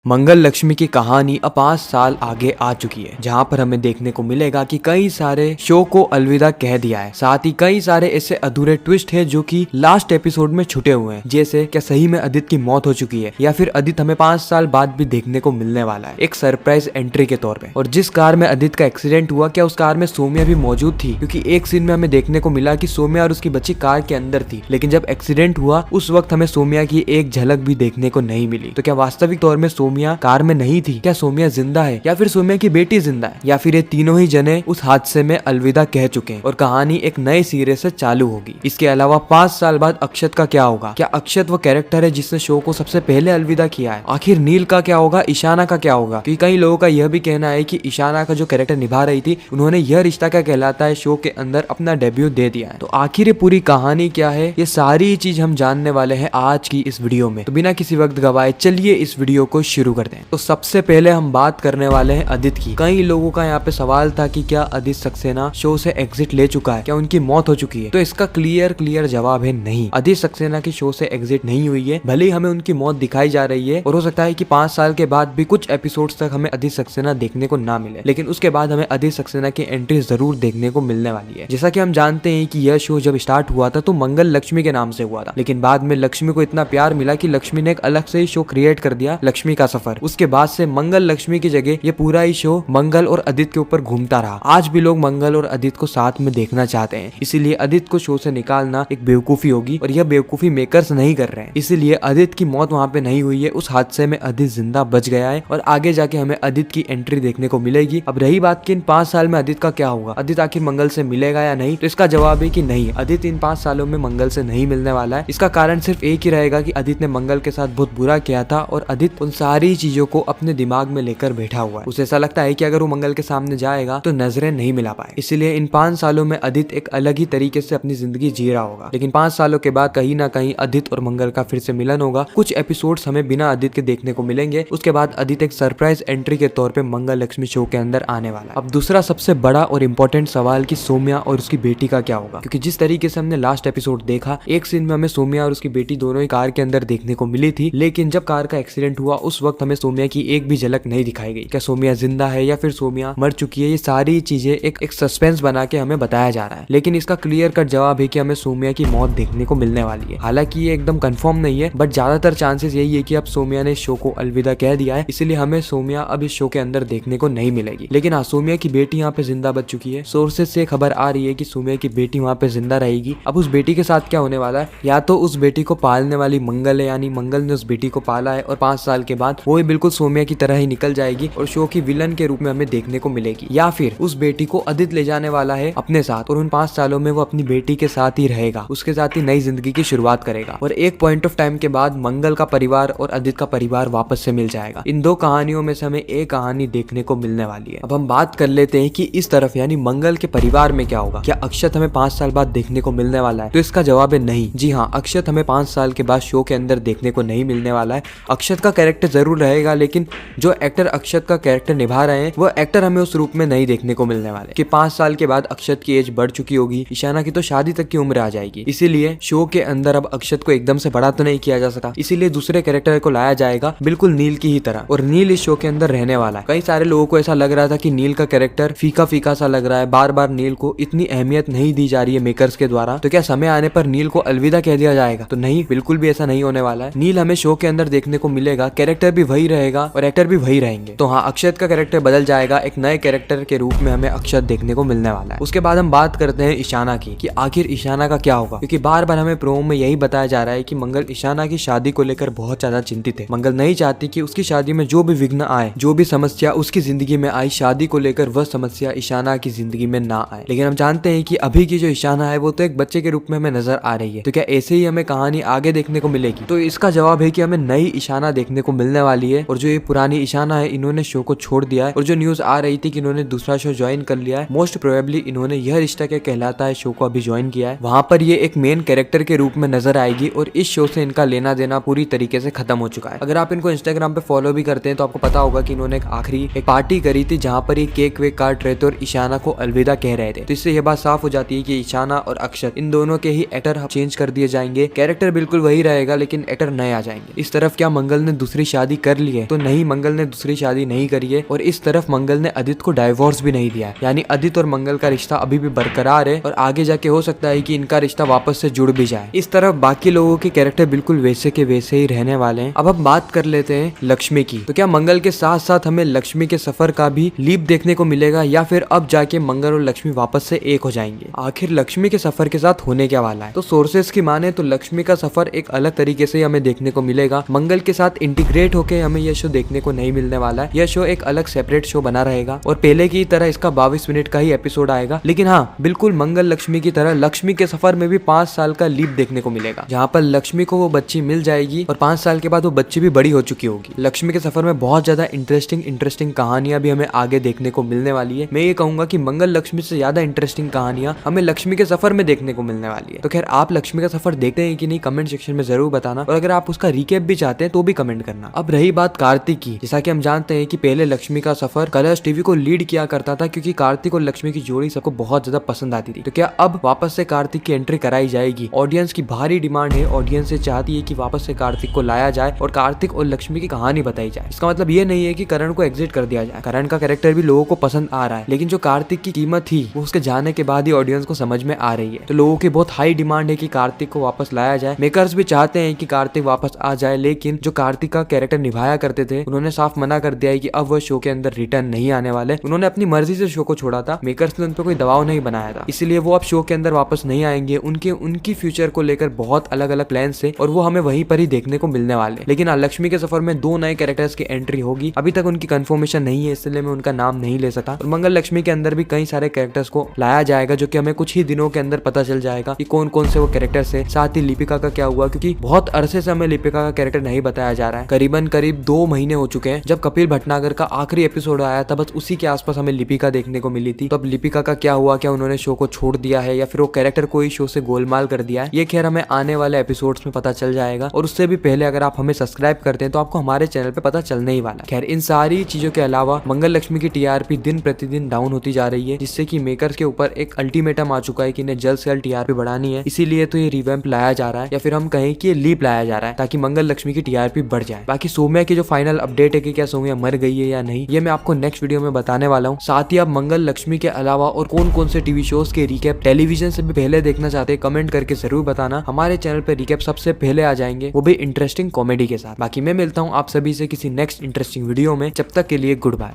मंगल लक्ष्मी की कहानी अब 5 साल आगे आ चुकी है, जहां पर हमें देखने को मिलेगा कि कई सारे शो को अलविदा कह दिया है। साथ ही कई सारे ऐसे अधूरे ट्विस्ट है जो कि लास्ट एपिसोड में छुटे हुए हैं। जैसे क्या सही में अदित की मौत हो चुकी है या फिर अदित हमें 5 साल बाद भी देखने को मिलने वाला है एक सरप्राइज एंट्री के तौर पे। और जिस कार में अदित का एक्सीडेंट हुआ, क्या उस कार में सोम्या भी मौजूद थी? क्योंकि एक सीन में हमें देखने को मिला कि सोम्या और उसकी बच्ची कार के अंदर थी, लेकिन जब एक्सीडेंट हुआ उस वक्त हमें सोम्या की एक झलक भी देखने को नहीं मिली। तो क्या वास्तविक तौर में सोम्या कार में नहीं थी? क्या सोम्या जिंदा है या फिर सोम्या की बेटी जिंदा है, या फिर ये तीनों ही जने उस हादसे में अलविदा कह चुके हैं और कहानी एक नए सिरे से चालू होगी। इसके अलावा 5 साल बाद अक्षत का क्या होगा? क्या अक्षत वो कैरेक्टर है जिसने शो को सबसे पहले अलविदा किया है? आखिर नील का क्या होगा? ईशाना का क्या होगा? क्योंकि कई लोगों का यह भी कहना है कि ईशाना का जो कैरेक्टर निभा रही थी, उन्होंने यह रिश्ता क्या कहलाता है शो के अंदर अपना डेब्यू दे दिया है। तो आखिर ये पूरी कहानी क्या है, ये सारी चीज हम जानने वाले हैं आज की इस वीडियो में। तो बिना किसी वक्त गवाए चलिए इस वीडियो को शुरू करते हैं। तो सबसे पहले हम बात करने वाले हैं अदित की। कई लोगों का यहाँ पे सवाल था कि क्या अदित सक्सेना शो से एग्जिट ले चुका है, क्या उनकी मौत हो चुकी है? तो इसका क्लियर जवाब है नहीं। अदित सक्सेना की शो से एग्जिट नहीं हुई है। भले ही हमें उनकी मौत दिखाई जा रही है और हो सकता है कि 5 साल के बाद भी कुछ एपिसोड्स तक हमें अदित सक्सेना देखने को ना मिले, लेकिन उसके बाद हमें अदित सक्सेना की एंट्री जरूर देखने को मिलने वाली है। जैसा कि हम जानते हैं कि यह शो जब स्टार्ट हुआ था तो मंगल लक्ष्मी के नाम से हुआ था, लेकिन बाद में लक्ष्मी को इतना प्यार मिला कि लक्ष्मी ने एक अलग से ही शो क्रिएट कर दिया, लक्ष्मी का सफर। उसके बाद से मंगल लक्ष्मी की जगह ये पूरा ही शो मंगल और अदित के ऊपर घूमता रहा। आज भी लोग मंगल और अदित को साथ में देखना चाहते हैं, इसीलिए अदित को शो से निकालना एक बेवकूफी होगी और यह बेवकूफी मेकर्स नहीं कर रहे हैं। इसीलिए अदित की मौत वहाँ पे नहीं हुई है, उस हादसे में अदित जिंदा बच गया है और आगे जाके हमें अदित की एंट्री देखने को मिलेगी। अब रही बात कि इन 5 साल में अदित का क्या होगा, अदित आखिर मंगल से मिलेगा या नहीं, तो इसका जवाब है कि नहीं, अदित इन 5 सालों में मंगल से नहीं मिलने वाला है। इसका कारण सिर्फ एक ही रहेगा कि अदित ने मंगल के साथ बहुत बुरा किया था और अदित उन सारी चीजों को अपने दिमाग में लेकर बैठा हुआ है। उसे ऐसा लगता है कि अगर वो मंगल के सामने जाएगा तो नजरें नहीं मिला पाए, इसलिए इन 5 सालों में अदित एक अलग ही तरीके से अपनी जिंदगी जी रहा होगा। लेकिन 5 सालों के बाद कहीं ना कहीं अदित और मंगल का फिर से मिलन होगा। कुछ एपिसोड्स हमें बिना अदित के देखने को मिलेंगे। उसके बाद अदित एक सरप्राइज एंट्री के तौर पे मंगल लक्ष्मी शो के अंदर आने वाला है। अब दूसरा सबसे बड़ा और इम्पोर्टेंट सवाल कि सोम्या और उसकी बेटी का क्या होगा, क्योंकि जिस तरीके से हमने लास्ट एपिसोड देखा, एक सीन में हमें सोम्या और उसकी बेटी दोनों ही कार के अंदर देखने को मिली थी, लेकिन जब कार का एक्सीडेंट हुआ उस वक्त हमें सोम्या की एक भी झलक नहीं दिखाई गई। क्या सोम्या जिंदा है या फिर सोम्या मर चुकी है? ये सारी चीजें एक सस्पेंस बना के हमें बताया जा रहा है, लेकिन इसका क्लियर कट जवाब है कि हमें सोम्या की मौत देखने को मिलने वाली है। हालांकि ये एकदम कंफर्म नहीं है, बट ज्यादातर चांसेस यही है कि अब सोम्या ने शो को अलविदा कह दिया है, इसलिए हमें सोम्या अब इस शो के अंदर देखने को नहीं मिलेगी। लेकिन हाँ, सोम्या की बेटी यहाँ पे जिंदा बच चुकी है। सोर्सेज से खबर आ रही है कि सोम्या की बेटी वहाँ पे जिंदा रहेगी। अब उस बेटी के साथ क्या होने वाला है, या तो उस बेटी को पालने वाली मंगल है, यानी मंगल ने उस बेटी को पाला है और 5 साल के बाद वो बिल्कुल सोम्या की तरह ही निकल जाएगी और शो की विलन के रूप में हमें देखने को मिलेगी, या फिर उस बेटी को अदित ले जाने वाला है अपने साथ और उन 5 सालों में वो अपनी बेटी के साथ ही रहेगा, उसके साथ ही नई जिंदगी की शुरुआत करेगा और एक पॉइंट ऑफ टाइम के बाद मंगल का परिवार और अदित का परिवार वापस से मिल जाएगा। इन दो कहानियों में से हमें एक कहानी देखने को मिलने वाली है। अब हम बात कर लेते हैं कि इस तरफ यानी मंगल के परिवार में क्या होगा। क्या अक्षत हमें 5 साल बाद देखने को मिलने वाला है? तो इसका जवाब है नहीं। जी हाँ, अक्षत हमें 5 साल के बाद शो के अंदर देखने को नहीं मिलने वाला है। अक्षत का कैरेक्टर जरूर रहेगा, लेकिन जो एक्टर अक्षत का कैरेक्टर निभा रहे हैं वो एक्टर हमें उस रूप में नहीं देखने को मिलने वाले कि 5 साल के बाद अक्षत की एज बढ़ चुकी होगी, ईशाना की तो शादी तक की उम्र आ जाएगी। इसीलिए शो के अंदर अब अक्षत को एकदम से बड़ा तो नहीं किया जा सका, इसीलिए दूसरे कैरेक्टर को लाया जाएगा बिल्कुल नील की ही तरह, और नील इस शो के अंदर रहने वाला है। कई सारे लोगों को ऐसा लग रहा था कि नील का कैरेक्टर फीका फीका सा लग रहा है, बार बार नील को इतनी अहमियत नहीं दी जा रही है मेकर्स के द्वारा, तो क्या समय आने पर नील को अलविदा कह दिया जाएगा? तो नहीं, बिल्कुल भी ऐसा नहीं होने वाला है। नील हमें शो के अंदर देखने को मिलेगा, कैरेक्टर भी वही रहेगा और एक्टर भी वही रहेंगे। तो हाँ, अक्षत का कैरेक्टर बदल जाएगा, एक नए कैरेक्टर के रूप में हमें अक्षत देखने को मिलने वाला है। उसके बाद हम बात करते हैं ईशाना की कि आखिर ईशाना का क्या होगा, क्योंकि बार बार हमें प्रोमो में यही बताया जा रहा है कि मंगल ईशाना की शादी को लेकर बहुत ज्यादा चिंतित है। मंगल नहीं चाहती कि उसकी शादी में जो भी विघ्न आए, जो भी समस्या उसकी जिंदगी में आई, शादी को लेकर वह समस्या ईशाना की जिंदगी में ना आए। लेकिन हम जानते हैं कि अभी की जो ईशाना है वो तो एक बच्चे के रूप में हमें नजर आ रही है, तो क्या ऐसे ही हमें कहानी आगे देखने को मिलेगी? तो इसका जवाब है कि हमें नई ईशाना देखने को मिलने वाली है और जो ये पुरानी ईशाना है इन्होंने शो को छोड़ दिया है और जो न्यूज आ रही थी कि इन्होंने दूसरा शो ज्वाइन कर लिया है, मोस्ट प्रोबेबली इन्होंने यह रिश्ता क्या कहलाता है शो को अभी ज्वाइन किया है। वहाँ पर ये एक मेन कैरेक्टर के रूप में नजर आएगी और इस शो से इनका लेना देना पूरी तरीके से खत्म हो चुका है। अगर आप इनको इंस्टाग्राम पे फॉलो भी करते हैं तो आपको पता होगा कि इन्होंने एक आखिरी एक पार्टी करी थी जहाँ पर ये केक वेक काट रहे थे और ईशाना को अलविदा कह रहे थे। तो इससे यह बात साफ हो जाती है कि ईशाना और अक्षत इन दोनों के ही एक्टर चेंज कर दिए जाएंगे, कैरेक्टर बिल्कुल वही रहेगा लेकिन एक्टर नए आ जाएंगे। इस तरफ क्या मंगल ने दूसरी शादी शादी कर ली है तो नहीं, मंगल ने दूसरी शादी नहीं करी है। और इस तरफ मंगल ने आदित्य को डाइवोर्स भी नहीं दिया है, यानी आदित्य और मंगल का रिश्ता अभी भी बरकरार है और आगे जाके हो सकता है कि इनका रिश्ता वापस से जुड़ भी जाए। इस तरफ बाकी लोगों के कैरेक्टर बिल्कुल वैसे के वैसे ही रहने वाले हैं। अब हम बात कर लेते हैं लक्ष्मी की। तो क्या मंगल के साथ साथ हमें लक्ष्मी के सफर का भी लीप देखने को मिलेगा या फिर अब जाके मंगल और लक्ष्मी वापस से एक हो जाएंगे? आखिर लक्ष्मी के सफर के साथ होने क्या वाला है? तो सोर्सेस की माने तो लक्ष्मी का सफर एक अलग तरीके से हमें देखने को मिलेगा। मंगल के साथ इंटीग्रेट होके हमें यह शो देखने को नहीं मिलने वाला है। यह शो एक अलग सेपरेट शो बना रहेगा और पहले की तरह इसका 22 मिनट का ही एपिसोड आएगा। लेकिन हाँ, बिल्कुल मंगल लक्ष्मी की तरह लक्ष्मी के सफर में भी 5 साल का लीप देखने को मिलेगा, जहाँ पर लक्ष्मी को वो बच्ची मिल जाएगी और 5 साल के बाद वो बच्ची भी बड़ी हो चुकी होगी। लक्ष्मी के सफर में बहुत ज्यादा इंटरेस्टिंग कहानियां भी हमें आगे देखने को मिलने वाली है। मैं ये कहूंगा कि मंगल लक्ष्मी से ज्यादा इंटरेस्टिंग कहानियां हमें लक्ष्मी के सफर में देखने को मिलने वाली है। तो खैर, आप लक्ष्मी का सफर देखते हैं कि नहीं, कमेंट सेक्शन में जरूर बताना और अगर आप उसका रिकैप भी चाहते हैं तो भी कमेंट करना। अब रही बात कार्तिक की, जैसा कि हम जानते हैं कि पहले लक्ष्मी का सफर कलर्स टीवी को लीड किया करता था क्योंकि कार्तिक और लक्ष्मी की जोड़ी सबको बहुत ज्यादा पसंद आती थी। तो क्या अब वापस से कार्तिक की एंट्री कराई जाएगी? ऑडियंस की भारी डिमांड है, ऑडियंस से चाहती है कि वापस से कार्तिक को लाया जाए और कार्तिक और लक्ष्मी की कहानी बताई जाए। इसका मतलब ये नहीं है कि करण को एग्जिट कर दिया जाए, करण का कैरेक्टर भी लोगों को पसंद आ रहा है, लेकिन जो कार्तिक की कीमत थी वो उसके जाने के बाद ही ऑडियंस को समझ में आ रही है। तो लोगों की बहुत हाई डिमांड है कि कार्तिक को वापस लाया जाए। मेकर्स भी चाहते हैं कि कार्तिक वापस आ जाए, लेकिन जो कार्तिक का कैरेक्टर निभाया करते थे उन्होंने साफ मना कर दिया है कि अब वो शो के अंदर रिटर्न नहीं आने वाले। उन्होंने अपनी मर्जी से शो को छोड़ा था, मेकर्स ने उन पर कोई दबाव नहीं बनाया था, इसलिए वो अब शो के अंदर वापस नहीं आएंगे। उनकी फ्यूचर को लेकर बहुत अलग अलग प्लान है और वो हमें वहीं पर ही देखने को मिलने वाले। लेकिन लक्ष्मी के सफर में 2 नए कैरेक्टर्स की एंट्री होगी, अभी तक उनकी कंफर्मेशन नहीं है इसलिए मैं उनका नाम नहीं ले सका। और मंगल लक्ष्मी के अंदर भी कई सारे कैरेक्टर्स को लाया जाएगा जो कि हमें कुछ ही दिनों के अंदर पता चल जाएगा कि कौन कौन से वो कैरेक्टर्स है। साथ ही लिपिका का क्या हुआ, क्योंकि बहुत अरसे से हमें लिपिका का कैरेक्टर नहीं बताया जा रहा है। करीब 2 महीने हो चुके हैं जब कपिल भटनागर का आखिरी एपिसोड आया था, बस उसी के आसपास हमें लिपिका देखने को मिली थी। तो अब लिपिका का क्या हुआ, क्या उन्होंने शो को छोड़ दिया है या फिर वो कैरेक्टर को ही शो से गोलमाल कर दिया है, ये खैर हमें आने वाले एपिसोड्स में पता चल जाएगा। और उससे भी पहले अगर आप हमें सब्सक्राइब करते हैं तो आपको हमारे चैनल पे पता चलने ही वाला। खैर, इन सारी चीजों के अलावा मंगल लक्ष्मी की टीआरपी दिन प्रतिदिन डाउन होती जा रही है, जिससे कि मेकर्स के ऊपर एक अल्टीमेटम आ चुका है कि इन्हें जल्द से जल्द टीआरपी बढ़ानी है। इसीलिए तो ये रिवैम्प लाया जा रहा है या फिर हम कहें कि ये लीप लाया जा रहा है ताकि मंगल लक्ष्मी की टीआरपी बढ़ जाए। बाकी सौम्या की जो फाइनल अपडेट है कि क्या सौम्या मर गई है या नहीं, ये मैं आपको नेक्स्ट वीडियो में बताने वाला हूँ। साथ ही आप मंगल लक्ष्मी के अलावा और कौन कौन से टीवी शोज के रिकैप टेलीविजन से भी पहले देखना चाहते हैं, कमेंट करके जरूर बताना। हमारे चैनल पे रिकैप सबसे पहले आ जाएंगे, वो भी इंटरेस्टिंग कॉमेडी के साथ। बाकी मैं मिलता हूँ आप सभी से किसी नेक्स्ट इंटरेस्टिंग वीडियो में, जब तक के लिए गुड बाय।